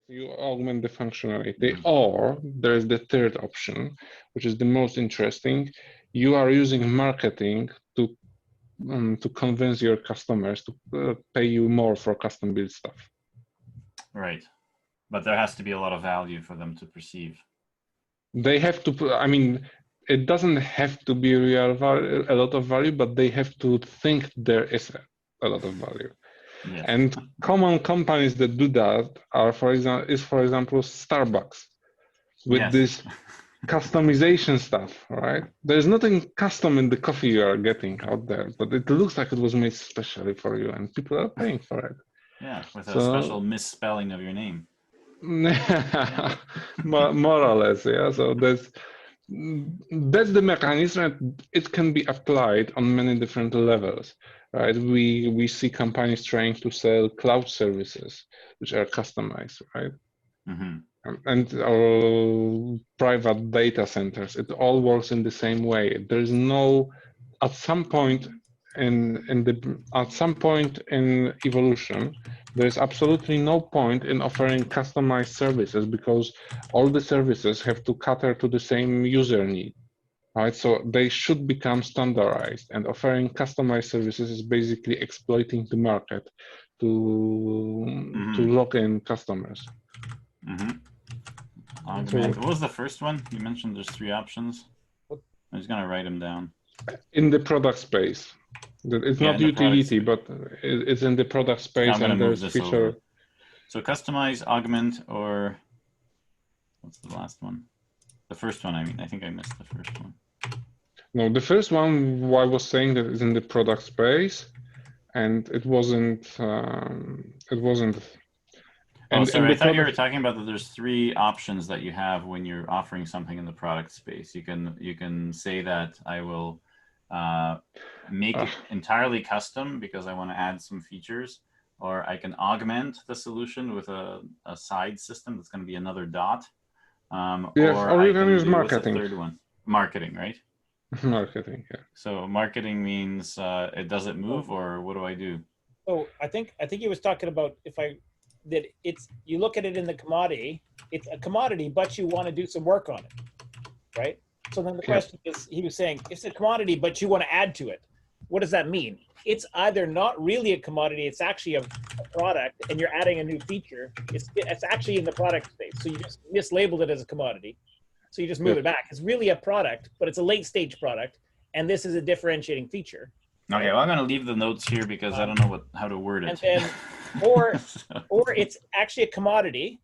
You augment the functionality, Mm-hmm. or there's the third option, which is the most interesting. You are using marketing to convince your customers to pay you more for custom build stuff. Right. But there has to be a lot of value for them to perceive. They have to, I mean, it doesn't have to be real value, a lot of value, but they have to think there is a lot of value. Yes. And common companies that do that are, for example, Starbucks with Yes. this customization stuff, right? There's nothing custom in the coffee you are getting out there, but it looks like it was made specially for you, and people are paying for it. Yeah, with a So, special misspelling of your name. more or less, yeah. So that's the mechanism, and it can be applied on many different levels, right? We see companies trying to sell cloud services which are customized, right? Mm-hmm. And our private data centers, it all works in the same way. There's no, at some point in evolution, there's absolutely no point in offering customized services, because all the services have to cater to the same user need, right? So they should become standardized, and offering customized services is basically exploiting the market to lock in customers. Mm-hmm. Augment. What was the first one? You mentioned there's 3 options. I'm just gonna write them down. In the product space. It's not utility, but it's in the product space, I'm gonna and move there's this feature. over. So customize, augment, or what's the last one? The first one, I mean. I think I missed the first one. No, the first one, I was saying that is in the product space, and it wasn't. Oh, sorry. I thought you were talking about that there's 3 options that you have when you're offering something in the product space. You can say that I will make it entirely custom because I want to add some features, or I can augment the solution with a side system that's going to be another dot. Yes, or you can use do, marketing. What's the third one? Marketing, right? Marketing, yeah. So marketing means it doesn't move, or what do I do? So I think he was talking about you look at it in the commodity, it's a commodity, but you want to do some work on it, right? So then the question is, he was saying, it's a commodity, but you want to add to it. What does that mean? It's either not really a commodity, it's actually a product, and you're adding a new feature. It's actually in the product space. So you just mislabeled it as a commodity. So you just move it back. It's really a product, but it's a late stage product. And this is a differentiating feature. Okay, well, I'm going to leave the notes here because I don't know how to word it. And then, or it's actually a commodity.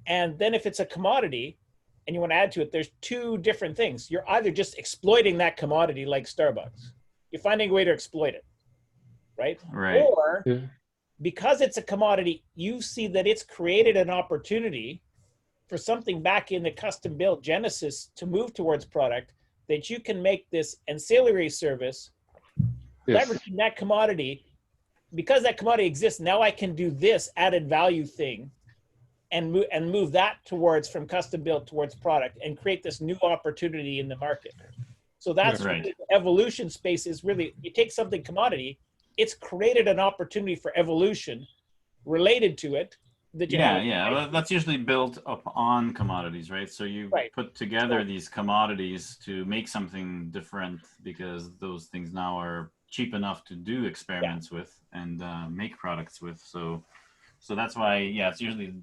And then if it's a commodity and you want to add to it, there's 2 different things. You're either just exploiting that commodity like Starbucks. You're finding a way to exploit it, right? Right. Or because it's a commodity, you see that it's created an opportunity for something back in the custom built Genesis to move towards product, that you can make this ancillary service leveraging that commodity. Because that commodity exists, now I can do this added value thing and move that from custom built towards product and create this new opportunity in the market. So that's right. Really, the evolution space is really, you take something commodity, it's created an opportunity for evolution related to it. Well, that's usually built up on commodities, right? So you put together these commodities to make something different, because those things now are cheap enough to do experiments with and make products with. So that's why, it's usually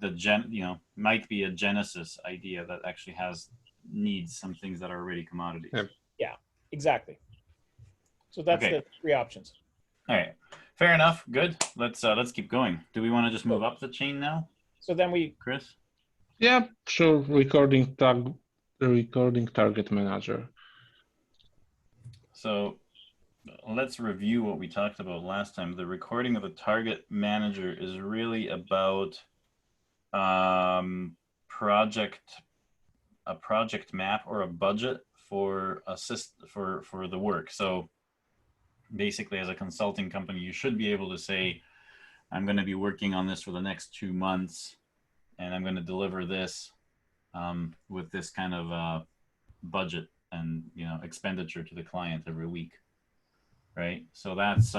might be a Genesis idea that actually needs some things that are already commodities. Yeah, exactly. So that's the 3 options. All right. Fair enough. Good. Let's keep going. Do we want to just move up the chain now? So then Chris? Yeah, sure. Recording target manager. So let's review what we talked about last time. The recording of the target manager is really about a project map or a budget for for the work. So basically, as a consulting company, you should be able to say, I'm going to be working on this for the next 2 months, and I'm going to deliver this with this kind of budget and expenditure to the client every week. right? So that's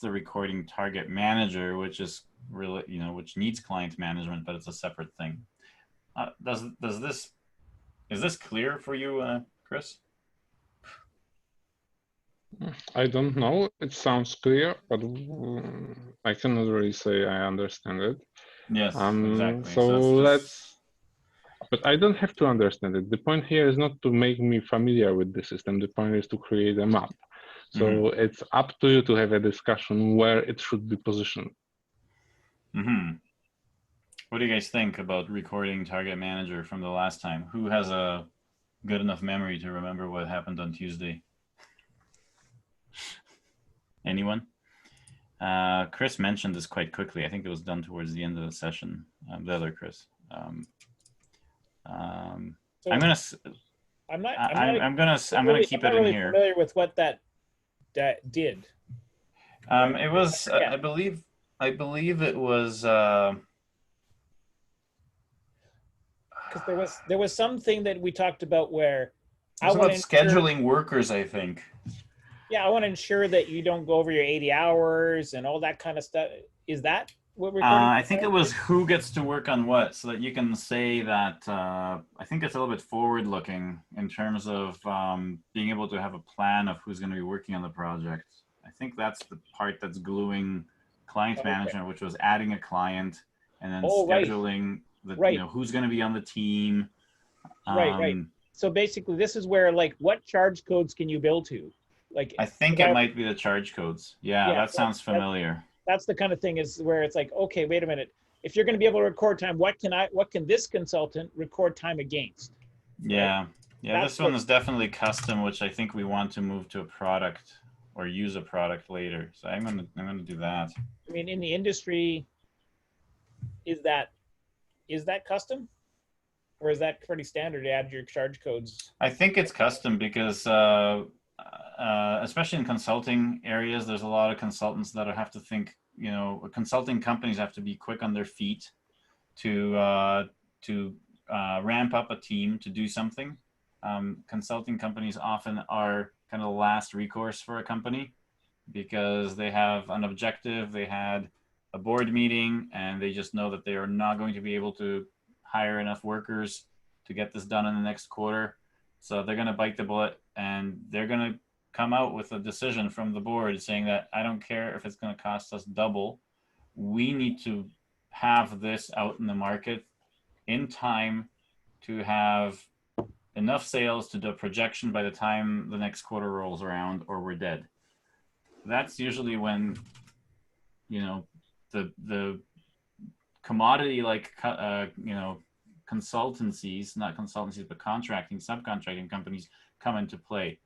the recording target manager, which is really, you know, which needs client management, but it's a separate thing. Does this, is this clear for you, Chris? I don't know. It sounds clear, but I cannot really say I understand it. Yes, exactly. So So it's just, let's. But I don't have to understand it. The point here is not to make me familiar with the system. The point is to create a map. So it's up to you to have a discussion where it should be positioned. What do you guys think about recording target manager from the last time? Who has a good enough memory to remember what happened on Tuesday? Anyone? Chris mentioned this quite quickly. I think it was done towards the end of the session. The other Chris. So I'm gonna keep it in really here. familiar with what that did. It was, I believe it was. Because there was something that we talked about where I want about scheduling workers, I think. Yeah, I want to ensure that you don't go over your 80 hours and all that kind of stuff. Is that what we're I think it was who gets to work on what, so that you can say that, I think it's a little bit forward looking in terms of being able to have a plan of who's going to be working on the project. I think that's the part that's gluing client management, which was adding a client and then scheduling you know, who's going to be on the team. Right. So basically this is where, like, what charge codes can you build to? Like, I think it might be the charge codes. Yeah, that sounds familiar. That's the kind of thing is where it's like, okay, wait a minute. If you're going to be able to record time, what can this consultant record time against? Yeah. Right? Yeah, this one is definitely custom, which I think we want to move to a product or use a product later. So I'm gonna do that. I mean, in the industry, is that custom? Or is that pretty standard to add your charge codes? I think it's custom because especially in consulting areas, there's a lot of consultants that have to think, you know, consulting companies have to be quick on their feet to ramp up a team to do something. Consulting companies often are kind of the last recourse for a company because they have an objective, they had a board meeting, and they just know that they are not going to be able to hire enough workers to get this done in the next quarter. So they're going to bite the bullet and they're going to come out with a decision from the board saying that I don't care if it's going to cost us double. We need to have this out in the market in time to have enough sales to do a projection by the time the next quarter rolls around, or we're dead. That's usually when, you know, the commodity, like, you know, consultancies, not consultancies, but contracting, subcontracting companies come into play.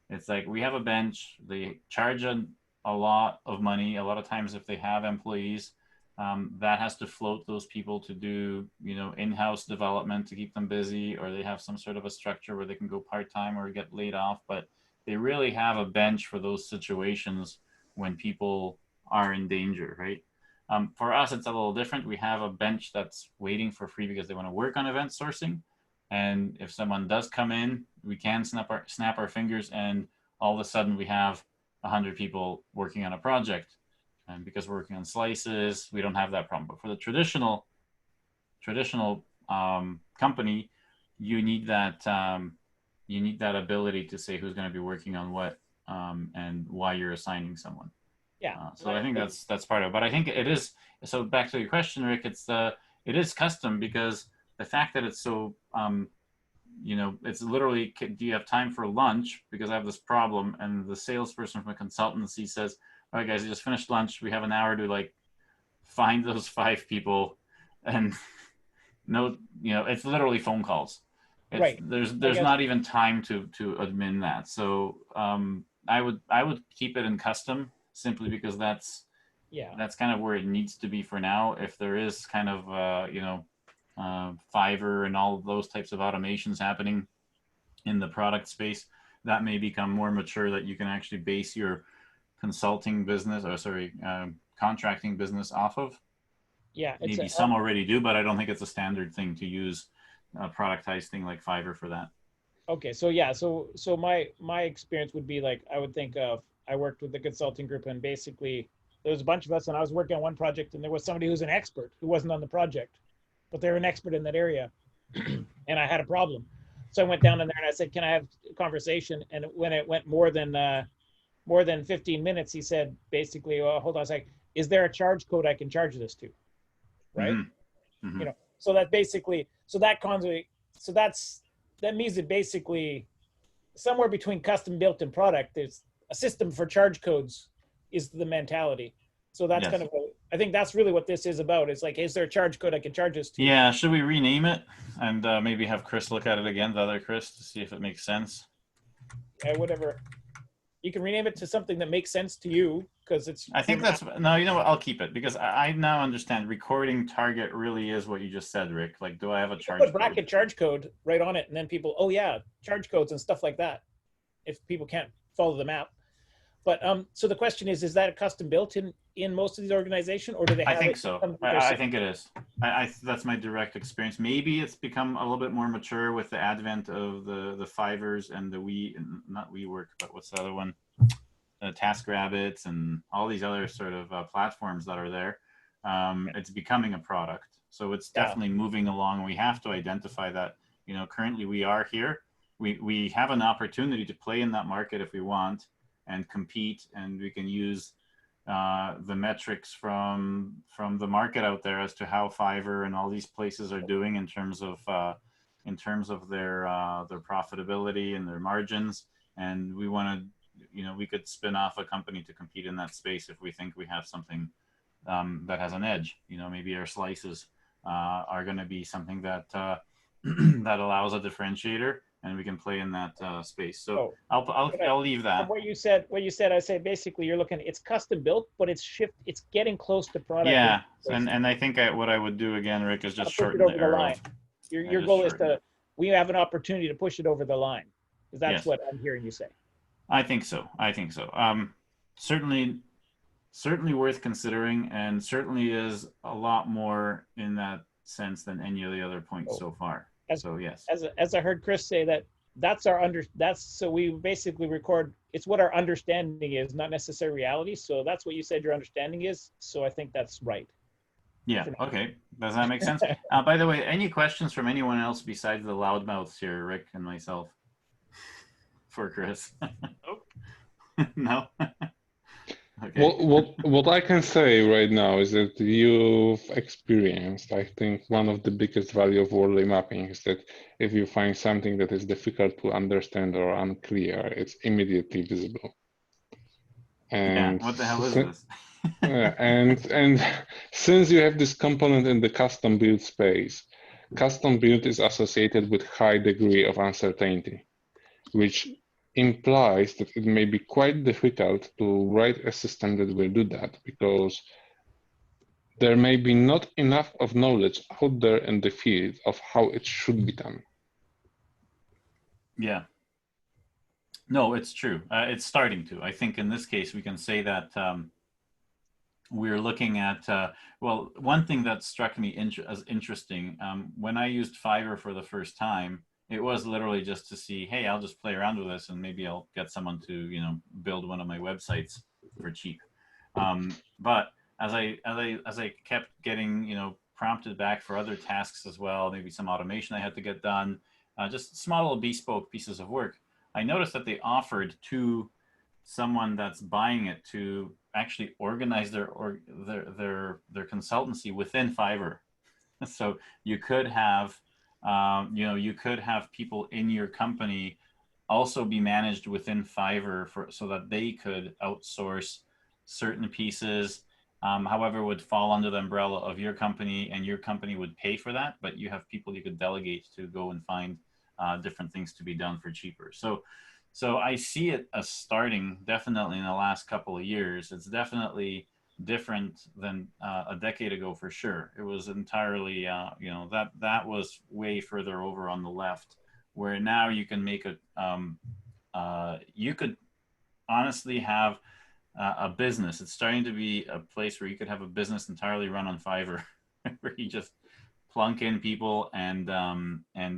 It's like we have a bench, they charge a lot of money. A lot of times if they have employees, that has to float those people to do, you know, in-house development to keep them busy, or they have some sort of a structure where they can go part-time or get laid off. But they really have a bench for those situations when people are in danger, right? For us, it's a little different. We have a bench that's waiting for free because they want to work on event sourcing. And if someone does come in, we can snap our fingers, and all of a sudden we have 100 people working on a project. And because we're working on slices, we don't have that problem. But for the traditional company, you need that ability to say who's going to be working on what, and why you're assigning someone. Yeah. So I think that's part of it. But I think it is. So back to your question, Rick, it is custom because the fact that it's so, you know, it's literally, do you have time for lunch? Because I have this problem, and the salesperson from a consultancy says, all right, guys, I just finished lunch. We have an hour to, like, find those 5 people, and no, you know, it's literally phone calls. Right. There's not even time to admin that. So I would keep it in custom, simply because that's kind of where it needs to be for now. If there is kind of you know, Fiverr and all of those types of automations happening in the product space, that may become more mature, that you can actually base your consulting business, or sorry, contracting business off of. Yeah, maybe some already do, but I don't think it's a standard thing to use a productized thing like Fiverr for that. Okay, so yeah, so my experience would be like I would think of I worked with the consulting group and basically there was a bunch of us and I was working on one project and there was somebody who's an expert who wasn't on the project, but they're an expert in that area, and I had a problem, so I went down in there and I said, "Can I have a conversation?" And when it went more than 15 minutes, he said basically, "Well, hold on a sec, is there a charge code I can charge this to?" Right? Mm-hmm. Mm-hmm. You know, so that basically so that constantly so that means that basically somewhere between custom built and product, there's a system for charge codes is the mentality. So that's kind Yes. of I think that's really what this is about. It's like, is there a charge code I can charge this to? Yeah. Should we rename it and maybe have Chris look at it again, the other Chris, to see if it makes sense? Whatever. You can rename it to something that makes sense to you because it's. I think that's no. You know what? I'll keep it because I now understand recording target really is what you just said, Rick. Like, do I have a charge Put code? bracket charge code right on it, and then people, oh yeah, charge codes and stuff like that. If people can't follow the map, but so the question is that a custom built in most of these organizations, or do they have? I think it so. I think it is. That's my direct experience. Maybe it's become a little bit more mature with the advent of the Fivers and the not WeWork, but what's the other one? TaskRabbits and all these other sort of platforms that are there. It's becoming a product, so it's definitely moving along. We have to identify that. You know, currently we are here. We have an opportunity to play in that market if we want and compete, and we can use the metrics from the market out there as to how Fiverr and all these places are doing in terms of their profitability and their margins. And we want to, you know, we could spin off a company to compete in that space if we think we have something that has an edge. You know, maybe our slices are going to be something that that allows a differentiator, and we can play in that space. So I'll leave that. From what you said, I say basically you're looking. It's custom built, but it's getting close to product. Yeah, and I think what I would do again, Rick, is just shorten the arrow. Your goal is to we have an opportunity to push it over the line. Because that's what I'm hearing you say. I think so. Certainly worth considering, and certainly is a lot more in that sense than any of the other points so far. So yes. As I heard Chris say so we basically record it's what our understanding is, not necessarily reality. So that's what you said your understanding is. So I think that's right. Yeah. Okay. Does that make sense? By the way, any questions from anyone else besides the loudmouths here, Rick and myself? For Chris. No. Okay. What I can say right now is that you've experienced, I think, one of the biggest value of Wardley mapping is that if you find something that is difficult to understand or unclear, it's immediately visible. And what the hell is this? and since you have this component in the custom build space, custom build is associated with high degree of uncertainty, which implies that it may be quite difficult to write a system that will do that because there may be not enough of knowledge out there in the field of how it should be done. Yeah. No, it's true. It's starting to. I think in this case, we can say that we're looking at, well, one thing that struck me as interesting, when I used Fiverr for the first time, it was literally just to see, hey, I'll just play around with this and maybe I'll get someone to, you know, build one of my websites for cheap. But as I kept getting, you know, prompted back for other tasks as well, maybe some automation I had to get done, just small little bespoke pieces of work, I noticed that they offered to someone that's buying it to actually organize their consultancy within Fiverr. So you could have you could have people in your company also be managed within Fiverr so that they could outsource certain pieces, however would fall under the umbrella of your company, and your company would pay for that, but you have people you could delegate to go and find different things to be done for cheaper. So I see it as starting definitely in the last couple of years. It's definitely different than a decade ago for sure. It was entirely, you know, that was way further over on the left, where now you can make you could honestly have a business. It's starting to be a place where you could have a business entirely run on Fiverr, where you just plunk in people and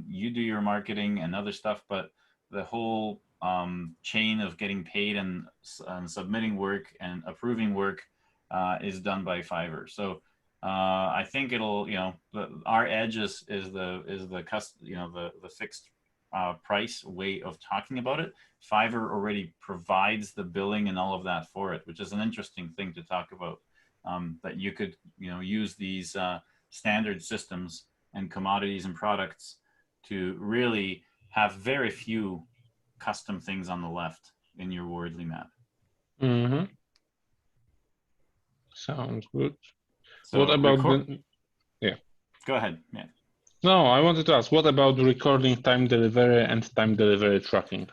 you do your marketing and other stuff, but the whole chain of getting paid and submitting work and approving work is done by Fiverr. So I think it'll, our edge is the fixed price way of talking about it. Fiverr already provides the billing and all of that for it, which is an interesting thing to talk about. That you could, use these standard systems and commodities and products to really have very few custom things on the left in your Wardley map. Mm-hmm. Sounds good. So what about yeah? Go ahead. Yeah. No, I wanted to ask, what about recording time delivery and time delivery tracking?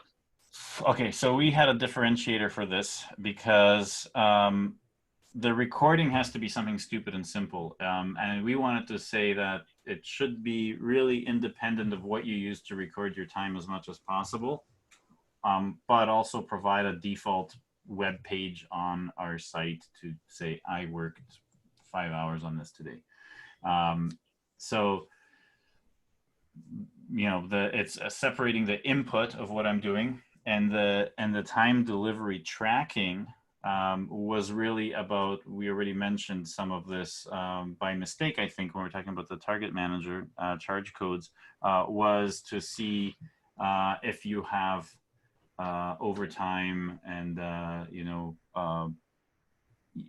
Okay, so we had a differentiator for this because the recording has to be something stupid and simple. And we wanted to say that it should be really independent of what you use to record your time as much as possible, but also provide a default web page on our site to say, I worked 5 hours on this today. So, it's separating the input of what I'm doing and the time delivery tracking was really about, we already mentioned some of this by mistake, I think, when we're talking about the target manager charge codes, was to see if you have overtime and,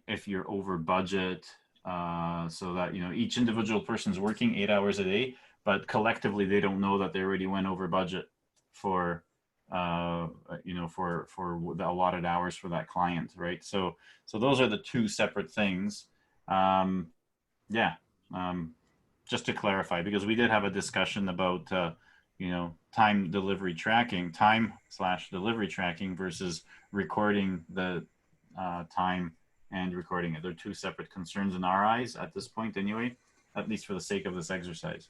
if you're over budget, so that, each individual person's working 8 hours a day, but collectively they don't know that they already went over budget for for the allotted hours for that client, right? So those are the two separate things. Just to clarify, because we did have a discussion about time delivery tracking, time/delivery tracking versus recording the time and recording it. They're two separate concerns in our eyes at this point anyway, at least for the sake of this exercise.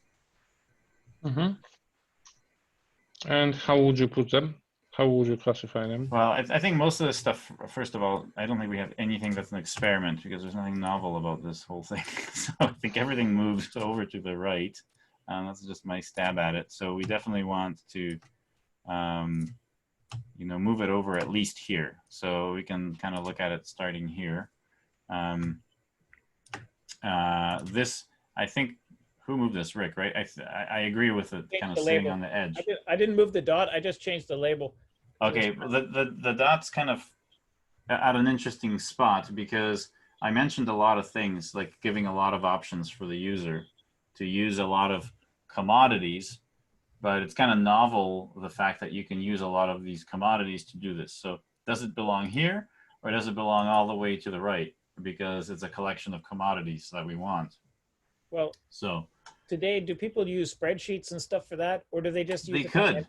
Mm-hmm. And how would you put them? How would you classify them? Well, I think most of this stuff, first of all, I don't think we have anything that's an experiment because there's nothing novel about this whole thing. So I think everything moves over to the right. That's just my stab at it. So we definitely want to, move it over at least here. So we can kind of look at it starting here. This, I think, who moved this? Rick, right? I agree with it kind of sitting on the edge. I didn't move the dot. I just changed the label. Okay, the dot's kind of at an interesting spot because I mentioned a lot of things, like giving a lot of options for the user to use a lot of commodities, but it's kind of novel, the fact that you can use a lot of these commodities to do this. So does it belong here or does it belong all the way to the right? Because it's a collection of commodities that we want. Well, so today, do people use spreadsheets and stuff for that, or do they just use? They could.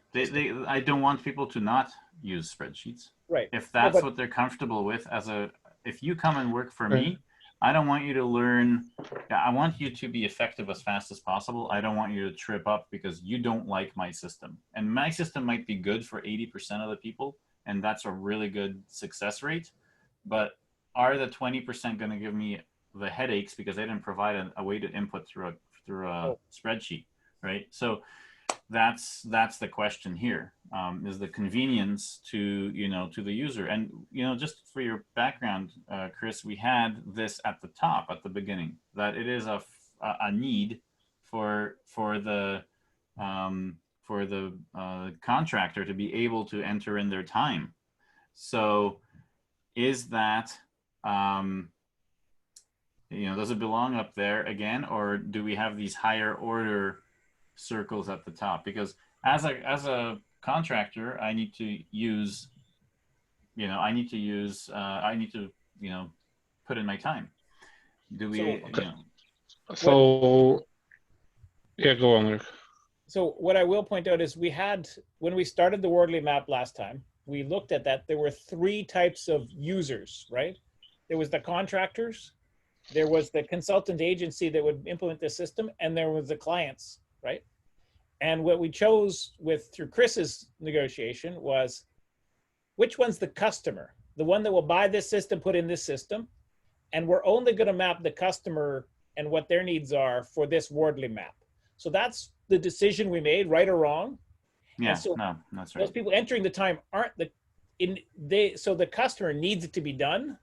I don't want people to not use spreadsheets. Right. If that's what they're comfortable with, if you come and work for me, I don't want you to learn. I want you to be effective as fast as possible. I don't want you to trip up because you don't like my system. And my system might be good for 80% of the people, and that's a really good success rate. But are the 20% going to give me the headaches because they didn't provide a way to input through a spreadsheet, right? So that's the question here, is the convenience to the user. And just for your background, Chris, we had this at the top at the beginning, that it is a need for the contractor to be able to enter in their time. So is that does it belong up there again, or do we have these higher order circles at the top? Because as a contractor, I need to use, I need to put in my time. Do we? So yeah, go on, Rick. So what I will point out is when we started the Wardley map last time, we looked at that. There were 3 types of users, right? There was the contractors, there was the consultant agency that would implement the system, and there was the clients, right? And what we chose through Chris's negotiation was, which one's the customer? The one that will buy this system, put in this system, and we're only going to map the customer and what their needs are for this Wardley map. So that's the decision we made, right or wrong. Yeah, And so no, that's those right. people entering the time aren't so the customer needs it to be done,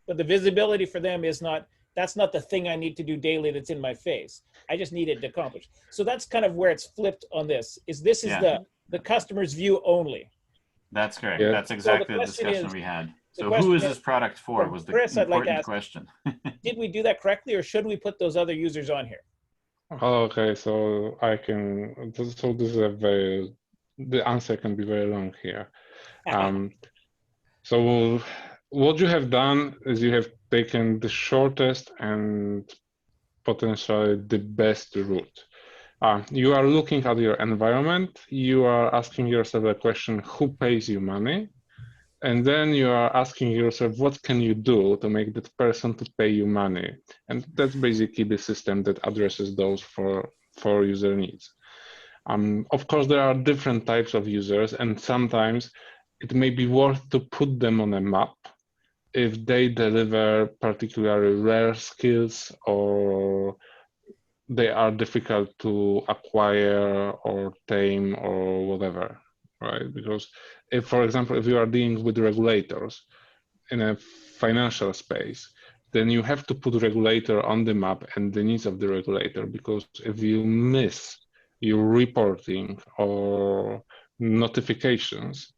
but the visibility for them is not, that's not the thing I need to do daily that's in my face. I just need it to accomplish. So that's kind of where it's flipped on this, is Yeah. the customer's view only. That's correct. Yeah. That's So the exactly the question discussion is, we had. the So who is question this product for from was the Chris, I'd like to important ask, question. did we do that correctly, or should we put those other users on here? Okay, so so this is the answer can be very long here. So what you have done is you have taken the shortest and potentially the best route. You are looking at your environment, you are asking yourself a question, who pays you money? And then you are asking yourself, what can you do to make that person to pay you money? And that's basically the system that addresses those for user needs. Of course, there are different types of users, and sometimes it may be worth to put them on a map if they deliver particularly rare skills or they are difficult to acquire or tame or whatever, right? Because if, for example, if you are dealing with regulators in a financial space, then you have to put regulator on the map and the needs of the regulator, because if you miss your reporting or notifications,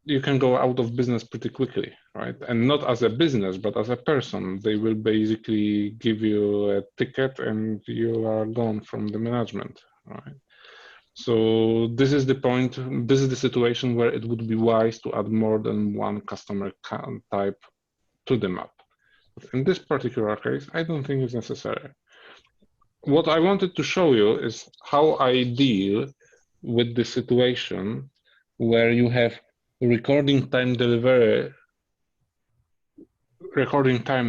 you can go out of business pretty quickly, right? And not as a business, but as a person. They will basically give you a ticket and you are gone from the management, right? So this is the point, this is the situation where it would be wise to add more than one customer type to the map. But in this particular case, I don't think it's necessary. What I wanted to show you is how I deal with the situation where you have recording time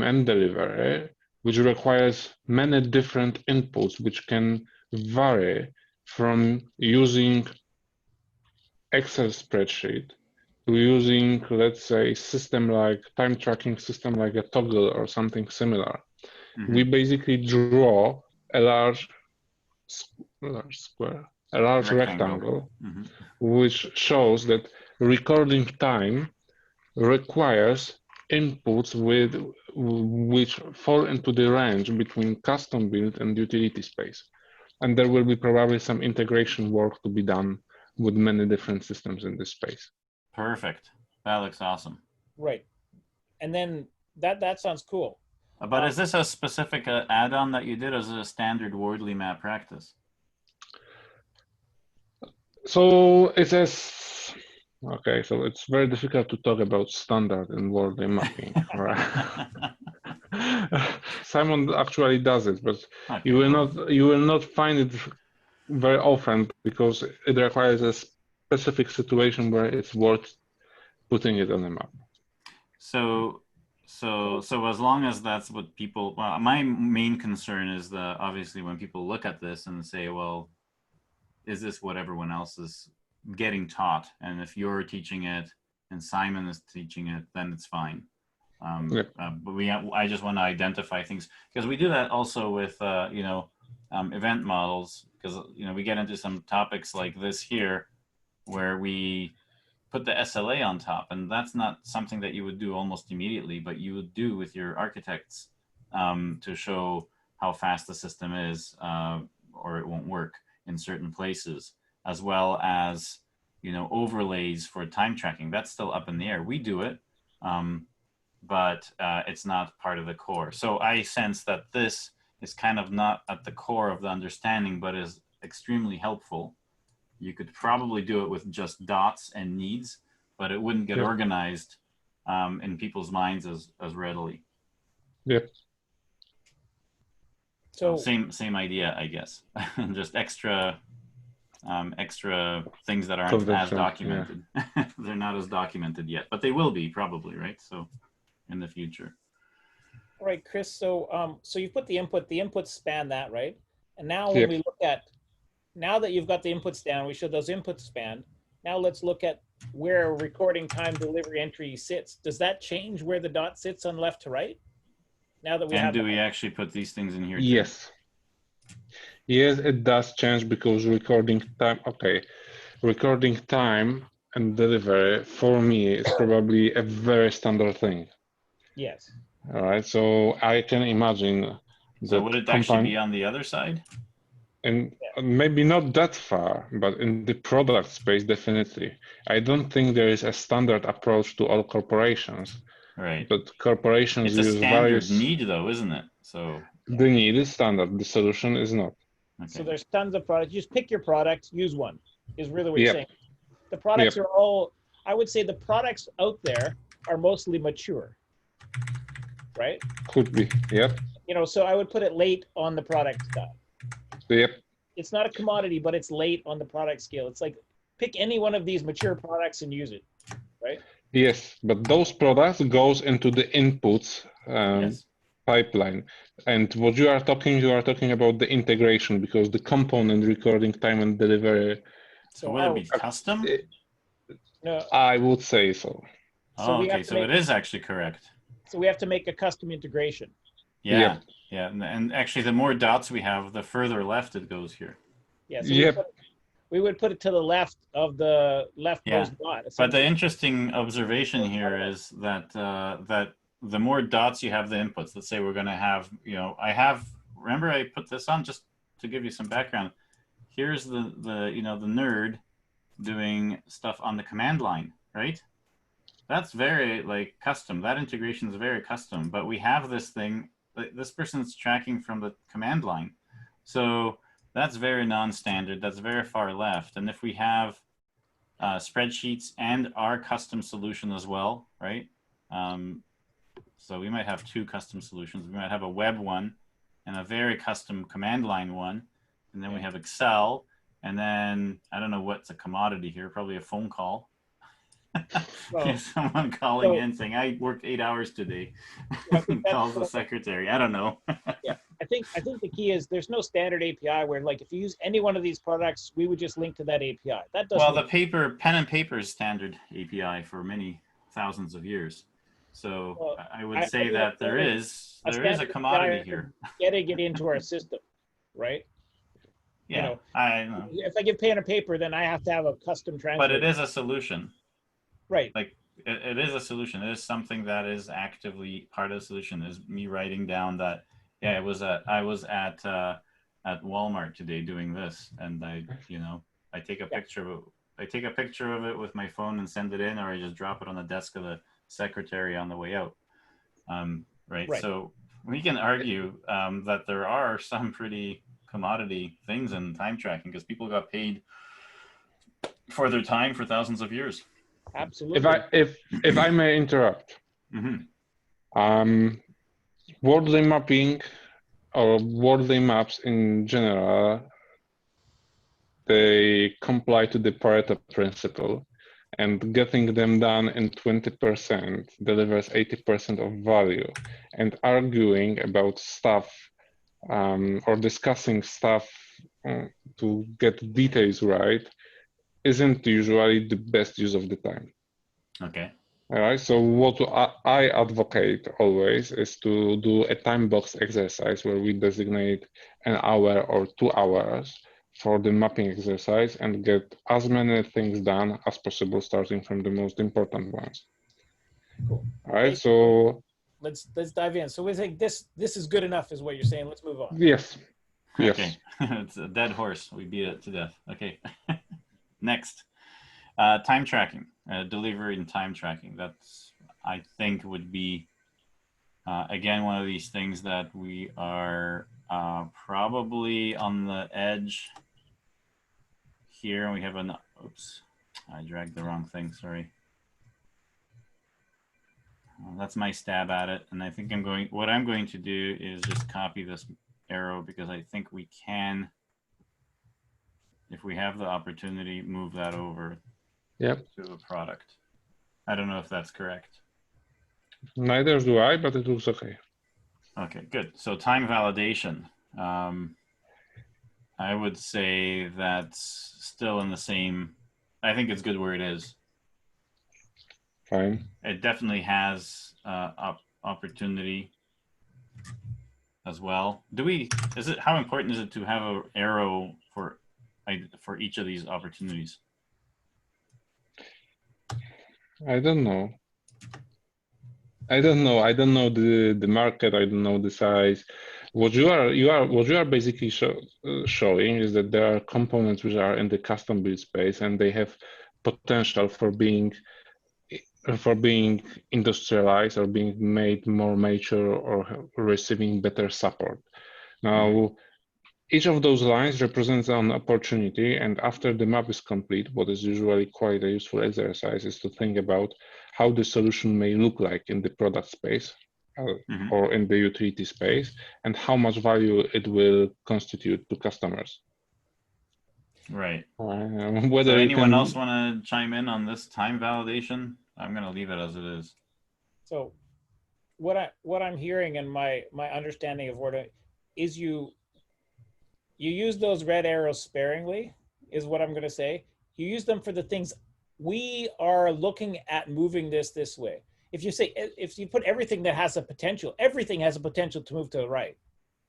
and delivery, which requires many different inputs, which can vary from using Excel spreadsheet to using, let's say, system like time tracking system like a toggle or something similar. We basically draw a large square, a large rectangle, which shows that recording time requires inputs which fall into the range between custom build and utility space. And there will be probably some integration work to be done with many different systems in this space. Perfect. That looks awesome. Right. And then that sounds cool. But is this a specific add-on that you did, or is it a standard Wardley map practice? So it says, okay, so it's very difficult to talk about standard in Wardley mapping, right? Simon actually does it, but okay, you will not find it very often because it requires a specific situation where it's worth putting it on a map. So as long as that's what people, well, my main concern is that obviously when people look at this and say, well, is this what everyone else is getting taught? And if you're teaching it and Simon is teaching it, then it's fine. But I just want to identify things, because we do that also with event models, because we get into some topics like this here where we put the SLA on top, and that's not something that you would do almost immediately, but you would do with your architects to show how fast the system is, or it won't work in certain places, as well as overlays for time tracking. That's still up in the air. We do it, but it's not part of the core. So I sense that this is kind of not at the core of the understanding, but is extremely helpful. You could probably do it with just dots and needs, but it wouldn't get organized in people's minds as readily. Yep. So same idea, I guess. Just extra things that aren't as documented. Yeah. They're not as documented yet, but they will be probably, right? So in the future. All right, Chris. So so you put the inputs span that, right? And now when we look at, now that you've got the inputs down, we show those inputs span. Now let's look at where recording time delivery entry sits. Does that change where the dot sits on left to right? Now that we have. And do we actually put these things in here? Yes. Yes, it does change because recording time, okay, recording time and delivery for me is probably a very standard thing. Yes. All right, so I can imagine So that would it actually company, be on the other side? and maybe not that far, but in the product space, definitely. I don't think there is a standard approach to all corporations, Right. but corporations It's a use standard various, need though, isn't it? So, the need is standard, the solution is not. So okay. there's tons of products. You just pick your product, use one, is really what you're Yep, saying. The products are all, I would say the products out there are mostly mature, right? could be, yep, You know, so I would put it late on the product stuff. yep. It's not a commodity, but it's late on the product scale. It's like pick any one of these mature products and use it, right? Yes, but those products goes into the inputs Yes. pipeline. And what you are talking about the integration because the component recording time and delivery, So would it be custom? no, I would say so. so Oh, we okay. have to So make, it is actually correct. so we have to make a custom integration. Yeah. Yep. Yeah. And actually, the more dots we have, the further left it goes here. Yeah, so Yep. we would put it to the left of the leftmost Yeah. dot. But the essentially. interesting observation here is that that the more dots you have the inputs. Let's say we're going to have, you know, remember I put this on just to give you some background. Here's the you know, the nerd doing stuff on the command line, right? That's very like custom. That integration is very custom, but we have this thing, this person's tracking from the command line. So that's very non-standard. That's very far left. And if we have spreadsheets and our custom solution as well, right? So we might have two custom solutions. We might have a web one and a very custom command line one. And then we have Excel. And then I don't know what's a commodity here, probably a phone call. Well, Someone calling in saying, I worked 8 hours today. Calls the secretary. I don't know. Yeah, I think the key is there's no standard API where like if you use any one of these products, we would just link to that API. That doesn't. Well, the pen and paper is standard API for many thousands of years. So Well, I would say that there is a commodity here. Getting it into our system, right? Yeah, You know, I know. if I give pen and paper, then I have to have a custom translator. But it is a solution. Right. Like it is a solution. It is something that is actively part of the solution. Is me writing down that, yeah, I was at Walmart today doing this, and I take a picture of it. I take a picture of it with my phone and send it in, or I just drop it on the desk of the secretary on the way out. Right. So we can argue that there are some pretty commodity things in time tracking because people got paid for their time for thousands of years. Absolutely. If I may interrupt, Wardley mapping or Wardley maps in general, they comply to the Pareto principle, and getting them done in 20% delivers 80% of value. And arguing about stuff or discussing stuff to get details right isn't usually the best use of the time. Okay. All right. So what I advocate always is to do a time box exercise where we designate an hour or 2 hours for the mapping exercise and get as many things done as possible, starting from the most important ones. Cool. All right. So let's dive in. So we think this is good enough, is what you're saying. Let's move on. Yes. Yes. Okay. It's a dead horse. We beat it to death. Okay. Next, time tracking, delivery and time tracking. That's, I think, would be, again, one of these things that we are probably on the edge here. And we have an, oops, I dragged the wrong thing, sorry. That's my stab at it. And I think what I'm going to do is just copy this arrow because I think we can, if we have the opportunity, move that over to a product. I don't know if that's correct. Neither do I, but it looks okay. Okay, good. So time validation. I would say that's still in the same, I think it's good where it is. Fine. It definitely has opportunity as well. How important is it to have an arrow for each of these opportunities? I don't know. I don't know the market. I don't know the size. What you are basically showing is that there are components which are in the custom build space, and they have potential for being industrialized or being made more mature or receiving better support. Now, each of those lines represents an opportunity, and after the map is complete, what is usually quite a useful exercise is to think about how the solution may look like in the product space or in the utility space, and how much value it will constitute to customers. Right. Whether so anyone else want to chime in on this time validation? I'm going to leave it as it is. So what I'm hearing and my understanding of what is you use those red arrows sparingly, is what I'm going to say. You use them for the things we are looking at moving this way. If you put everything that has a potential, everything has a potential to move to the right.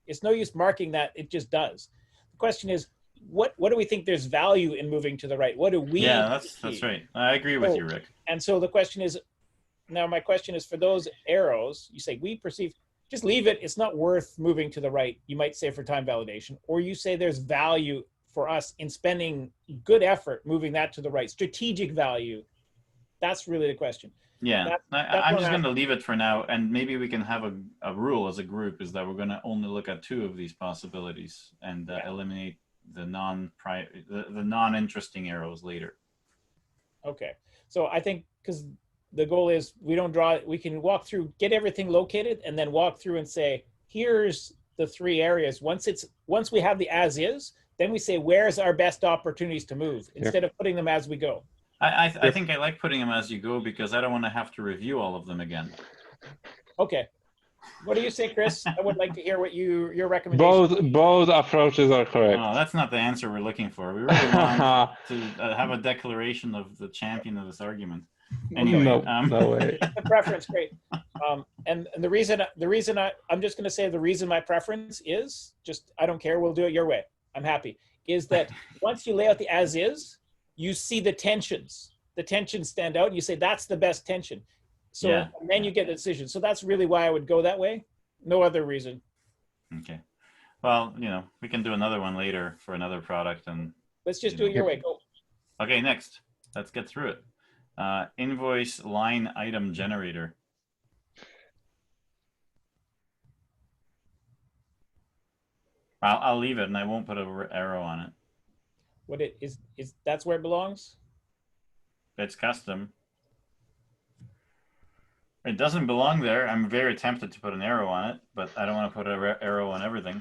It's no use marking that, it just does. The question is, what do we think there's value in moving to the right? What do we that's right. I agree with you, Rick. And so the question is, now my question is, for those arrows, you say we perceive, just leave it. It's not worth moving to the right. You might say for time validation, or you say there's value for us in spending good effort moving that to the right, strategic value. That's really the question. Yeah, I'm just going to leave it for now, and maybe we can have a rule as a group is that we're going to only look at 2 of these possibilities and eliminate the non-interesting arrows later. Okay, so I think because the goal is we can walk through, get everything located, and then walk through and say, here's the 3 areas. Once we have the as is, then we say, where's our best opportunities to move, instead of putting them as we go. I think I like putting them as you go because I don't want to have to review all of them again. Okay. What do you say, Chris? I would like to hear what your recommendation. Both approaches are correct. Oh, that's not the answer we're looking for. We really want to have a declaration of the champion of this argument. Anyway, no way. The preference, great. And the reason I'm just going to say the reason my preference is just, I don't care. We'll do it your way. I'm happy. Is that once you lay out the as is, you see the tensions. The tensions stand out, and you say that's the best tension. So and then you get a decision. So that's really why I would go that way. No other reason. Okay. Well, we can do another one later for another product, and let's just do it your way. Go. Okay, next. Let's get through it. Invoice line item generator. I'll leave it, and I won't put an arrow on it. What it is that's where it belongs? It's custom. It doesn't belong there. I'm very tempted to put an arrow on it, but I don't want to put an arrow on everything.